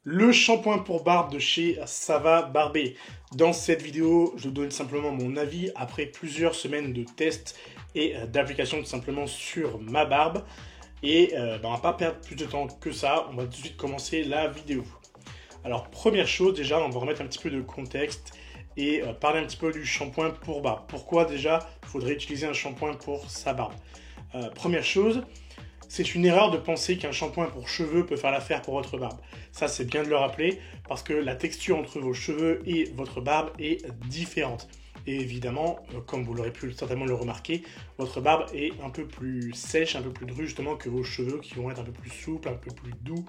Le shampoing pour barbe de chez Ça va barber. Dans cette vidéo, je donne simplement mon avis après plusieurs semaines de tests et d'application tout simplement sur ma barbe. Et on va pas perdre plus de temps que ça, on va tout de suite commencer la vidéo. Alors première chose déjà, on va remettre un petit peu de contexte et parler un petit peu du shampoing pour barbe. Pourquoi déjà il faudrait utiliser un shampoing pour sa barbe? Première chose, c'est une erreur de penser qu'un shampoing pour cheveux peut faire l'affaire pour votre barbe. Ça, c'est bien de le rappeler parce que la texture entre vos cheveux et votre barbe est différente. Et évidemment, comme vous l'aurez pu certainement le remarquer, votre barbe est un peu plus sèche, un peu plus drue justement que vos cheveux qui vont être un peu plus souples, un peu plus doux.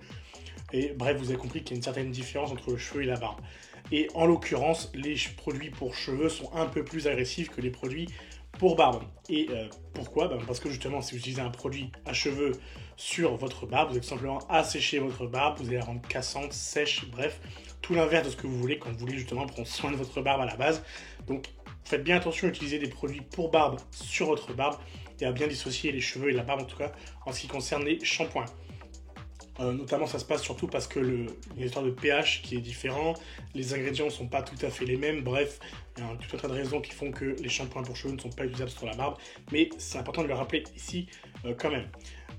Et bref, vous avez compris qu'il y a une certaine différence entre le cheveu et la barbe. Et en l'occurrence, les produits pour cheveux sont un peu plus agressifs que les produits pour barbe. Et pourquoi? Parce que justement, si vous utilisez un produit à cheveux sur votre barbe, vous allez tout simplement assécher votre barbe, vous allez la rendre cassante, sèche, bref, tout l'inverse de ce que vous voulez quand vous voulez justement prendre soin de votre barbe à la base. Donc faites bien attention à utiliser des produits pour barbe sur votre barbe et à bien dissocier les cheveux et la barbe en tout cas en ce qui concerne les shampoings. Notamment ça se passe surtout parce que il y a une histoire de pH qui est différent, les ingrédients ne sont pas tout à fait les mêmes, bref, il y a tout un tas de raisons qui font que les shampoings pour cheveux ne sont pas utilisables sur la barbe, mais c'est important de le rappeler ici quand même.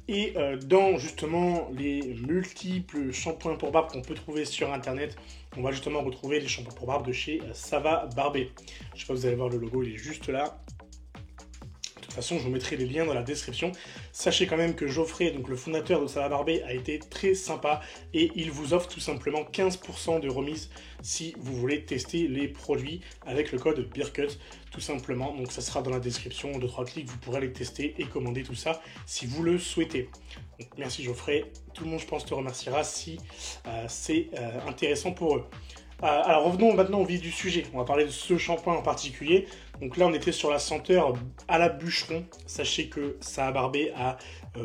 Et dans justement les multiples shampoings pour barbe qu'on peut trouver sur internet, on va justement retrouver les shampoings pour barbe de chez Ça va barber. Je sais pas, vous allez voir le logo, il est juste là. De toute façon, je vous mettrai les liens dans la description. Sachez quand même que Geoffrey, donc le fondateur de Ça va barber, a été très sympa et il vous offre tout simplement 15% de remise si vous voulez tester les produits avec le code BEERCUT, tout simplement. Donc ça sera dans la description, en 2-3 clics, vous pourrez les tester et commander tout ça si vous le souhaitez. Donc, merci Geoffrey, tout le monde je pense te remerciera si c'est intéressant pour eux. Alors revenons maintenant au vif du sujet, on va parler de ce shampoing en particulier. Donc là on était sur la senteur à la bûcheron, sachez que Ça va barber a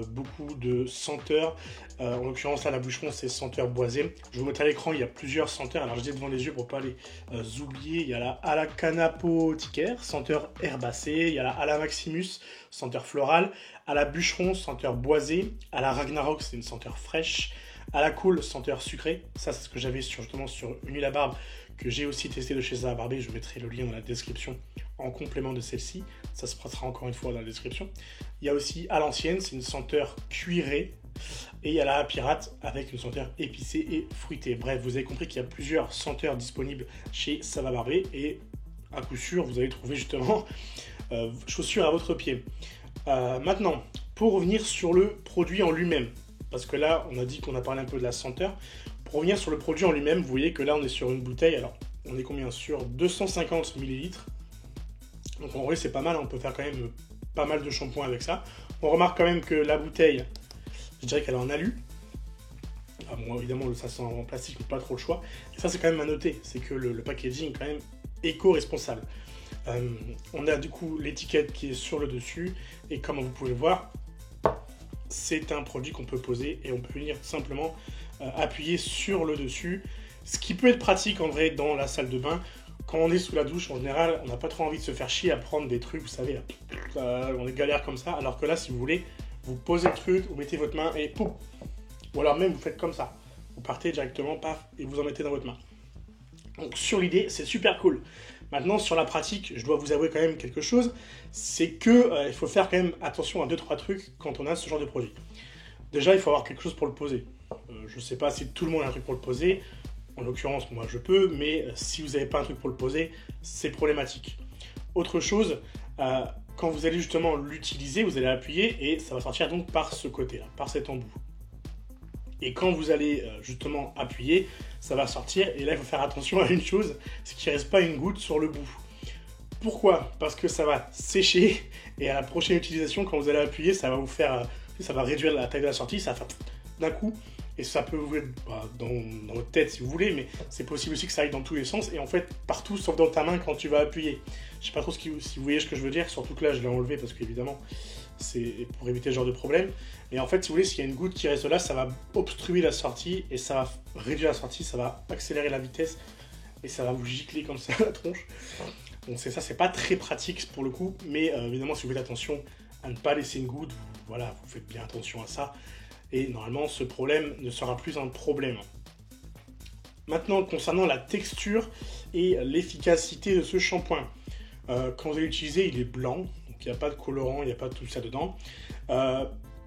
beaucoup de senteurs, en l'occurrence là la bûcheron c'est senteur boisée. Je vous mettrai à l'écran, il y a plusieurs senteurs, alors je dis devant les yeux pour ne pas les oublier. Il y a la à la canapoticaire, senteur herbacée, il y a la à la maximus, senteur florale, à la bûcheron, senteur boisée, à la ragnarok c'est une senteur fraîche, à la cool, senteur sucré. Ça, c'est ce que j'avais justement sur une huile à barbe que j'ai aussi testé de chez Ça va barber. Je mettrai le lien dans la description en complément de celle-ci. Ça se passera encore une fois dans la description. Il y a aussi à l'ancienne, c'est une senteur cuirée. Et il y a la pirate avec une senteur épicée et fruitée. Bref, vous avez compris qu'il y a plusieurs senteurs disponibles chez Ça va barber. Et à coup sûr, vous allez trouver justement chaussures à votre pied. Maintenant, pour revenir sur le produit en lui-même. Parce que là, on a dit qu'on a parlé un peu de la senteur. Pour revenir sur le produit en lui-même, vous voyez que là, on est sur une bouteille. Alors, on est combien? Sur 250 ml. Donc, en vrai, c'est pas mal. On peut faire quand même pas mal de shampoing avec ça. On remarque quand même que la bouteille, je dirais qu'elle est en alu. Ah, bon, évidemment, ça c'est en plastique, mais pas trop le choix. Et ça, c'est quand même à noter. C'est que le packaging est quand même éco-responsable. On a du coup l'étiquette qui est sur le dessus. Et comme vous pouvez le voir, c'est un produit qu'on peut poser et on peut venir simplement appuyer sur le dessus. Ce qui peut être pratique en vrai dans la salle de bain. Quand on est sous la douche, en général, on n'a pas trop envie de se faire chier à prendre des trucs, vous savez, on est galère comme ça. Alors que là, si vous voulez, vous posez le truc, vous mettez votre main et pouf. Ou alors même, vous faites comme ça. Vous partez directement, paf, et vous en mettez dans votre main. Donc sur l'idée, c'est super cool. Maintenant, sur la pratique, je dois vous avouer quand même quelque chose, c'est que il faut faire quand même attention à 2-3 trucs quand on a ce genre de produit. Déjà, il faut avoir quelque chose pour le poser. Je ne sais pas si tout le monde a un truc pour le poser. En l'occurrence, moi je peux, mais si vous n'avez pas un truc pour le poser, c'est problématique. Autre chose, quand vous allez justement l'utiliser, vous allez appuyer et ça va sortir donc par ce côté-là, par cet embout. Et quand vous allez justement appuyer, ça va sortir. Et là, il faut faire attention à une chose, c'est qu'il ne reste pas une goutte sur le bout. Pourquoi? Parce que ça va sécher. Et à la prochaine utilisation, quand vous allez appuyer, ça va vous faire, ça va réduire la taille de la sortie. Ça va faire d'un coup. Et ça peut vous être dans votre tête si vous voulez, mais c'est possible aussi que ça aille dans tous les sens. Et en fait, partout, sauf dans ta main quand tu vas appuyer. Je ne sais pas trop si vous voyez ce que je veux dire. Surtout que là, je l'ai enlevé parce qu'évidemment, c'est pour éviter ce genre de problème. Et en fait, si vous voulez, s'il y a une goutte qui reste là, ça va obstruer la sortie et ça va réduire la sortie, ça va accélérer la vitesse et ça va vous gicler comme ça à la tronche. Donc c'est ça, c'est pas très pratique pour le coup, mais évidemment, si vous faites attention à ne pas laisser une goutte, voilà, vous faites bien attention à ça. Et normalement, ce problème ne sera plus un problème. Maintenant, concernant la texture et l'efficacité de ce shampoing. Quand vous allez l'utiliser, il est blanc, donc il n'y a pas de colorant, il n'y a pas tout ça dedans.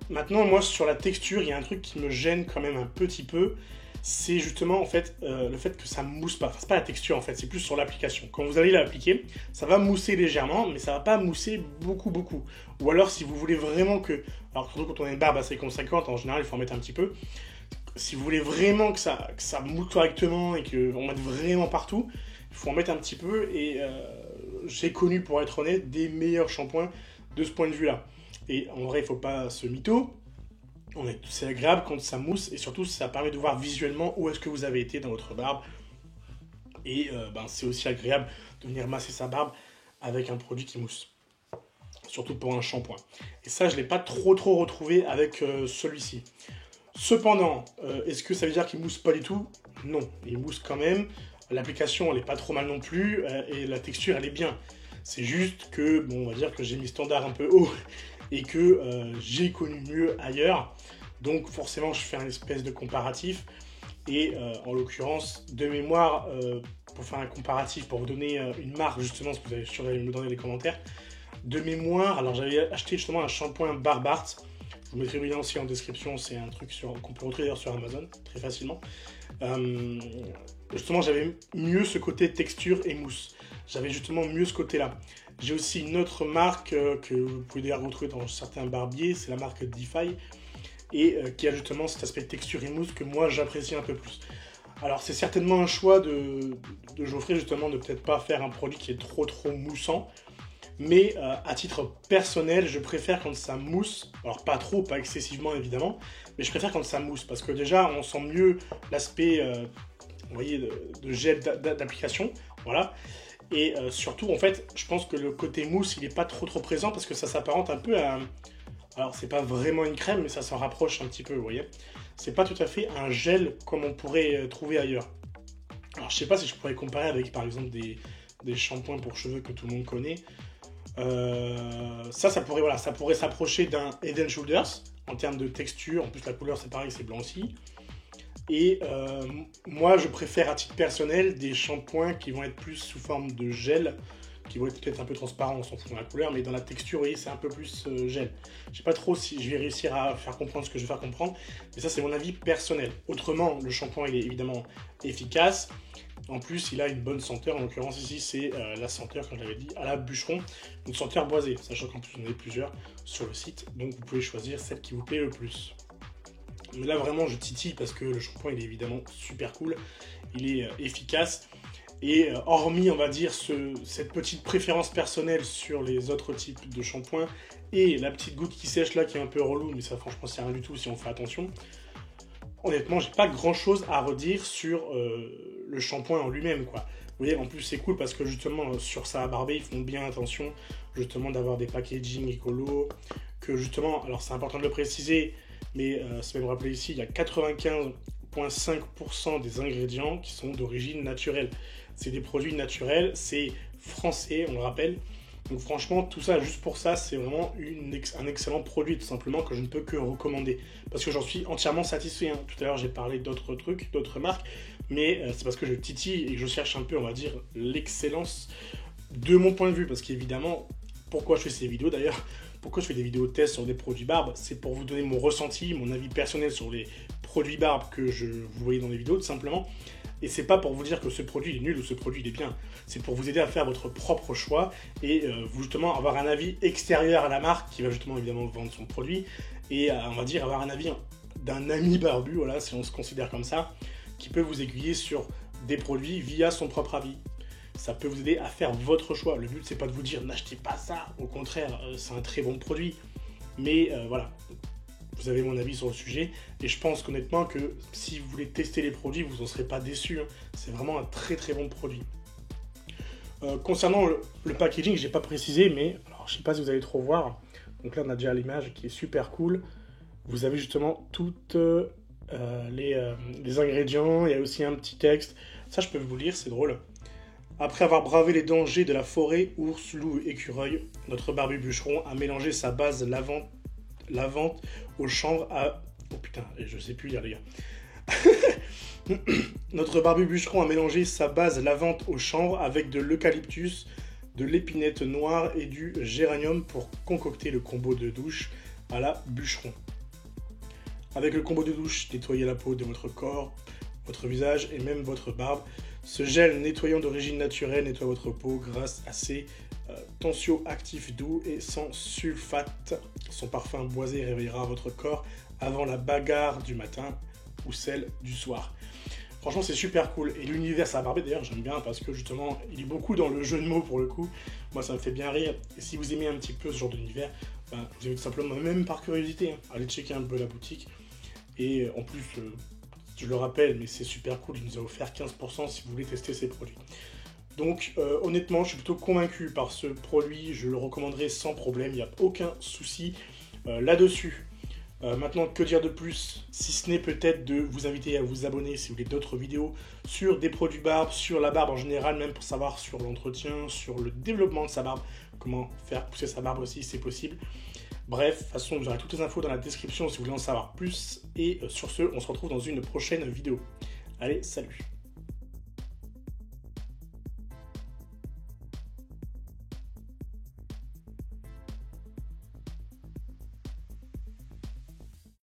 Maintenant, moi, sur la texture, il y a un truc qui me gêne quand même un petit peu. C'est justement, en fait, le fait que ça mousse pas. Enfin, c'est pas la texture, en fait, c'est plus sur l'application. Quand vous allez l'appliquer, ça va mousser légèrement, mais ça va pas mousser beaucoup. Ou alors, si vous voulez vraiment que... Alors, surtout quand on a une barbe assez conséquente, en général, il faut en mettre un petit peu. Si vous voulez vraiment que ça mousse correctement et qu'on mette vraiment partout, il faut en mettre un petit peu. Et j'ai connu, pour être honnête, des meilleurs shampoings de ce point de vue-là. Et en vrai, il ne faut pas se mytho. C'est agréable quand ça mousse et surtout ça permet de voir visuellement où est-ce que vous avez été dans votre barbe. Et c'est aussi agréable de venir masser sa barbe avec un produit qui mousse. Surtout pour un shampoing. Et ça, je ne l'ai pas trop retrouvé avec celui-ci. Cependant, est-ce que ça veut dire qu'il mousse pas du tout? Non, il mousse quand même. L'application, elle n'est pas trop mal non plus. Et la texture, elle est bien. C'est juste que, bon, on va dire que j'ai mis standard un peu haut et que j'ai connu mieux ailleurs. Donc forcément, je fais un espèce de comparatif. Et en l'occurrence, de mémoire, pour faire un comparatif, pour vous donner une marque, justement, ce que vous allez sûrement me donner les commentaires. De mémoire, alors j'avais acheté justement un shampoing Barbart. Je vous mettrai le lien aussi en description, c'est un truc qu'on peut retrouver sur Amazon, très facilement. Justement, j'avais mieux ce côté texture et mousse. J'avais justement mieux ce côté-là. J'ai aussi une autre marque que vous pouvez d'ailleurs retrouver dans certains barbiers, c'est la marque Defy, et qui a justement cet aspect texture et mousse que moi j'apprécie un peu plus. Alors c'est certainement un choix de Geoffrey justement de peut-être pas faire un produit qui est trop moussant, mais à titre personnel, je préfère quand ça mousse, alors pas trop, pas excessivement évidemment, mais je préfère quand ça mousse, parce que déjà on sent mieux l'aspect, vous voyez, de gel d'application, voilà. Et surtout, en fait, je pense que le côté mousse, il n'est pas trop présent parce que ça s'apparente un peu à... Alors, c'est pas vraiment une crème, mais ça s'en rapproche un petit peu, vous voyez. C'est pas tout à fait un gel comme on pourrait trouver ailleurs. Alors, je sais pas si je pourrais comparer avec, par exemple, des shampoings pour cheveux que tout le monde connaît. Ça pourrait s'approcher d'un Head & Shoulders en termes de texture. En plus, la couleur, c'est pareil, c'est blanc aussi. Et moi, je préfère à titre personnel des shampoings qui vont être plus sous forme de gel, qui vont être peut-être un peu transparents, on s'en fout de la couleur, mais dans la texture, vous voyez, c'est un peu plus gel. Je sais pas trop si je vais réussir à faire comprendre ce que je veux faire comprendre, mais ça, c'est mon avis personnel. Autrement, le shampoing, il est évidemment efficace. En plus, il a une bonne senteur. En l'occurrence, ici, c'est la senteur, comme je l'avais dit, à la bûcheron, une senteur boisée, sachant qu'en plus, on en a plusieurs sur le site, donc vous pouvez choisir celle qui vous plaît le plus. Mais là vraiment je titille parce que le shampoing il est évidemment super cool, il est efficace et hormis on va dire cette petite préférence personnelle sur les autres types de shampoing et la petite goutte qui sèche là qui est un peu relou, mais ça franchement c'est rien du tout si on fait attention. Honnêtement j'ai pas grand chose à redire sur le shampoing en lui-même quoi. Vous voyez, en plus c'est cool parce que justement sur sa barbée ils font bien attention justement d'avoir des packaging écolo, que justement, alors c'est important de le préciser, mais ça va me rappeler ici, il y a 95,5% des ingrédients qui sont d'origine naturelle. C'est des produits naturels, c'est français, on le rappelle. Donc franchement, tout ça, juste pour ça, c'est vraiment un excellent produit, tout simplement, que je ne peux que recommander. Parce que j'en suis entièrement satisfait. Hein. Tout à l'heure, j'ai parlé d'autres trucs, d'autres marques, mais c'est parce que je titille et que je cherche un peu, on va dire, l'excellence de mon point de vue. Parce qu'évidemment, pourquoi je fais ces vidéos d'ailleurs? Pourquoi je fais des vidéos tests sur des produits barbe? C'est pour vous donner mon ressenti, mon avis personnel sur les produits barbe que vous voyez dans les vidéos, tout simplement. Et c'est pas pour vous dire que ce produit est nul ou ce produit est bien. C'est pour vous aider à faire votre propre choix et vous justement avoir un avis extérieur à la marque qui va justement évidemment vendre son produit et on va dire avoir un avis d'un ami barbu, voilà, si on se considère comme ça, qui peut vous aiguiller sur des produits via son propre avis. Ça peut vous aider à faire votre choix. Le but, c'est pas de vous dire n'achetez pas ça. Au contraire, c'est un très bon produit. Mais voilà, vous avez mon avis sur le sujet. Et je pense qu'honnêtement que si vous voulez tester les produits, vous n'en serez pas déçus. Hein. C'est vraiment un très bon produit. Concernant le packaging, j'ai pas précisé, mais alors, je sais pas si vous allez trop voir. Donc là, on a déjà l'image qui est super cool. Vous avez justement toutes les ingrédients. Il y a aussi un petit texte. Ça, je peux vous lire, c'est drôle. Après avoir bravé les dangers de la forêt, ours, loup et écureuil, notre barbu bûcheron a mélangé sa base lavante au chanvre à... Oh putain, je sais plus lire les gars. Notre barbu bûcheron a mélangé sa base lavante au chanvre avec de l'eucalyptus, de l'épinette noire et du géranium pour concocter le combo de douche à la bûcheron. Avec le combo de douche, nettoyez la peau de votre corps, votre visage et même votre barbe. Ce gel nettoyant d'origine naturelle nettoie votre peau grâce à ses tensioactifs doux et sans sulfate. Son parfum boisé réveillera votre corps avant la bagarre du matin ou celle du soir. Franchement, c'est super cool. Et l'univers Sava Barbé, d'ailleurs, j'aime bien parce que justement, il est beaucoup dans le jeu de mots pour le coup. Moi, ça me fait bien rire. Et si vous aimez un petit peu ce genre d'univers, ben, vous avez tout simplement, même par curiosité, allez checker un peu la boutique. Et en plus, je le rappelle, mais c'est super cool, il nous a offert 15% si vous voulez tester ces produits. Donc honnêtement, je suis plutôt convaincu par ce produit, je le recommanderais sans problème, il n'y a aucun souci là-dessus. Maintenant, que dire de plus, si ce n'est peut-être de vous inviter à vous abonner si vous voulez d'autres vidéos sur des produits barbe, sur la barbe en général, même pour savoir sur l'entretien, sur le développement de sa barbe, comment faire pousser sa barbe aussi, c'est possible. Bref, de toute façon, vous aurez toutes les infos dans la description si vous voulez en savoir plus. Et sur ce, on se retrouve dans une prochaine vidéo. Allez, salut!